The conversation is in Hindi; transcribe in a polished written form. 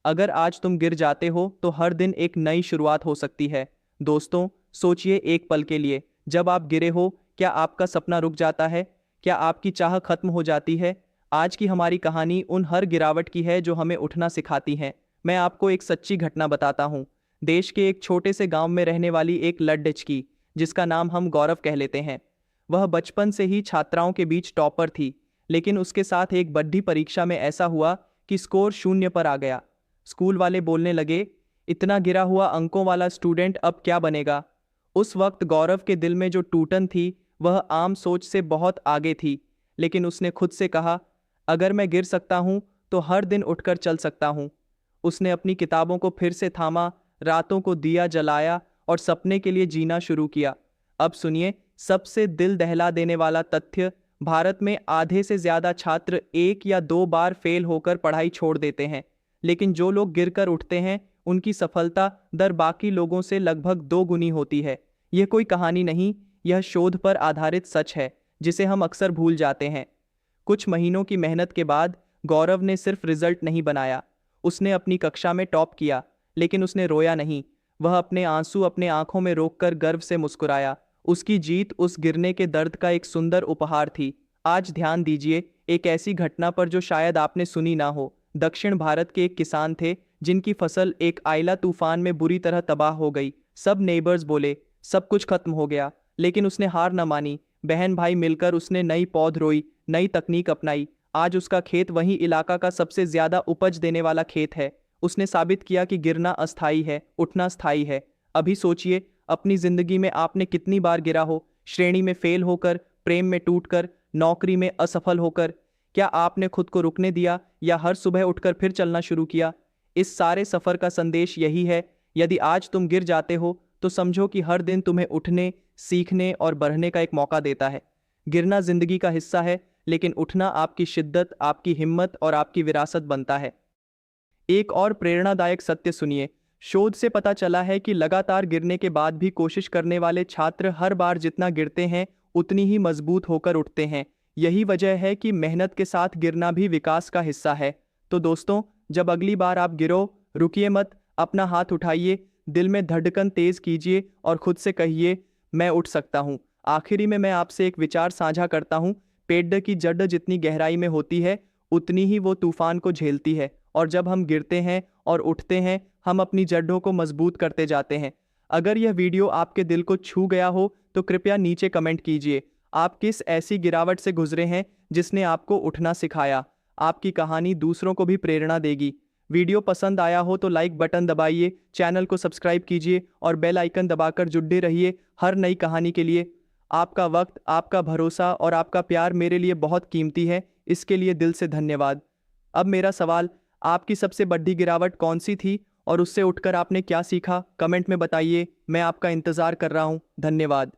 अगर आज तुम गिर जाते हो तो हर दिन एक नई शुरुआत हो सकती है। दोस्तों, सोचिए एक पल के लिए, जब आप गिरे हो, क्या आपका सपना रुक जाता है? क्या आपकी चाह खत्म हो जाती है? आज की हमारी कहानी उन हर गिरावट की है जो हमें उठना सिखाती है। मैं आपको एक सच्ची घटना बताता हूँ। देश के एक छोटे से गांव में रहने वाली एक लड्डच की, जिसका नाम हम गौरव कह लेते हैं। वह बचपन से ही छात्राओं के बीच टॉपर थी, लेकिन उसके साथ एक बड़ी परीक्षा में ऐसा हुआ कि स्कोर 0 पर आ गया। स्कूल वाले बोलने लगे, इतना गिरा हुआ अंकों वाला स्टूडेंट अब क्या बनेगा? उस वक्त गौरव के दिल में जो टूटन थी, वह आम सोच से बहुत आगे थी। लेकिन उसने खुद से कहा, अगर मैं गिर सकता हूं तो हर दिन उठकर चल सकता हूं। उसने अपनी किताबों को फिर से थामा, रातों को दिया जलाया और सपने के लिए जीना शुरू किया। अब सुनिए सबसे दिल दहला देने वाला तथ्य। भारत में आधे से ज्यादा छात्र 1 या 2 बार फेल होकर पढ़ाई छोड़ देते हैं, लेकिन जो लोग गिरकर उठते हैं, उनकी सफलता दर बाकी लोगों से लगभग 2 गुनी होती है। यह कोई कहानी नहीं, यह शोध पर आधारित सच है, जिसे हम अक्सर भूल जाते हैं। कुछ महीनों की मेहनत के बाद गौरव ने सिर्फ रिजल्ट नहीं बनाया, उसने अपनी कक्षा में टॉप किया। लेकिन उसने रोया नहीं। वह अपने आंसू अपने आंखों में रोककर गर्व से मुस्कुराया। उसकी जीत उस गिरने के दर्द का एक सुंदर उपहार थी। आज ध्यान दीजिए एक ऐसी घटना पर जो शायद आपने सुनी ना हो। दक्षिण भारत के एक किसान थे, जिनकी फसल एक आइला तूफान में बुरी तरह तबाह हो गई। सब नेबर्स बोले सब कुछ खत्म हो गया, लेकिन उसने हार न मानी। बहन भाई मिलकर उसने नई पौध रोई, नई तकनीक अपनाई। आज उसका खेत वही इलाका का सबसे ज्यादा उपज देने वाला खेत है। उसने साबित किया कि गिरना अस्थाई है, उठना स्थायी है। अभी सोचिए अपनी जिंदगी में आपने कितनी बार गिरा हो, श्रेणी में फेल होकर, प्रेम में टूटकर, नौकरी में असफल होकर। क्या आपने खुद को रुकने दिया या हर सुबह उठकर फिर चलना शुरू किया? इस सारे सफर का संदेश यही है, यदि आज तुम गिर जाते हो तो समझो कि हर दिन तुम्हें उठने, सीखने और बढ़ने का एक मौका देता है। गिरना जिंदगी का हिस्सा है, लेकिन उठना आपकी शिद्दत, आपकी हिम्मत और आपकी विरासत बनता है। एक और प्रेरणादायक सत्य सुनिए। शोध से पता चला है कि लगातार गिरने के बाद भी कोशिश करने वाले छात्र हर बार जितना गिरते हैं, उतनी ही मजबूत होकर उठते हैं। यही वजह है कि मेहनत के साथ गिरना भी विकास का हिस्सा है। तो दोस्तों, जब अगली बार आप गिरो, रुकिए मत, अपना हाथ उठाइए, दिल में धड़कन तेज कीजिए और खुद से कहिए, मैं उठ सकता हूँ। आखिरी में मैं आपसे एक विचार साझा करता हूँ। पेड़ की जड़ जितनी गहराई में होती है, उतनी ही वो तूफान को झेलती है। और जब हम गिरते हैं और उठते हैं, हम अपनी जड़ों को मजबूत करते जाते हैं। अगर यह वीडियो आपके दिल को छू गया हो तो कृपया नीचे कमेंट कीजिए। आप किस ऐसी गिरावट से गुजरे हैं जिसने आपको उठना सिखाया? आपकी कहानी दूसरों को भी प्रेरणा देगी। वीडियो पसंद आया हो तो लाइक बटन दबाइए, चैनल को सब्सक्राइब कीजिए और बेल आइकन दबाकर जुड़े रहिए हर नई कहानी के लिए। आपका वक्त, आपका भरोसा और आपका प्यार मेरे लिए बहुत कीमती है। इसके लिए दिल से धन्यवाद। अब मेरा सवाल, आपकी सबसे बड़ी गिरावट कौन सी थी और उससे उठकर आपने क्या सीखा? कमेंट में बताइए। मैं आपका इंतज़ार कर रहा हूँ। धन्यवाद।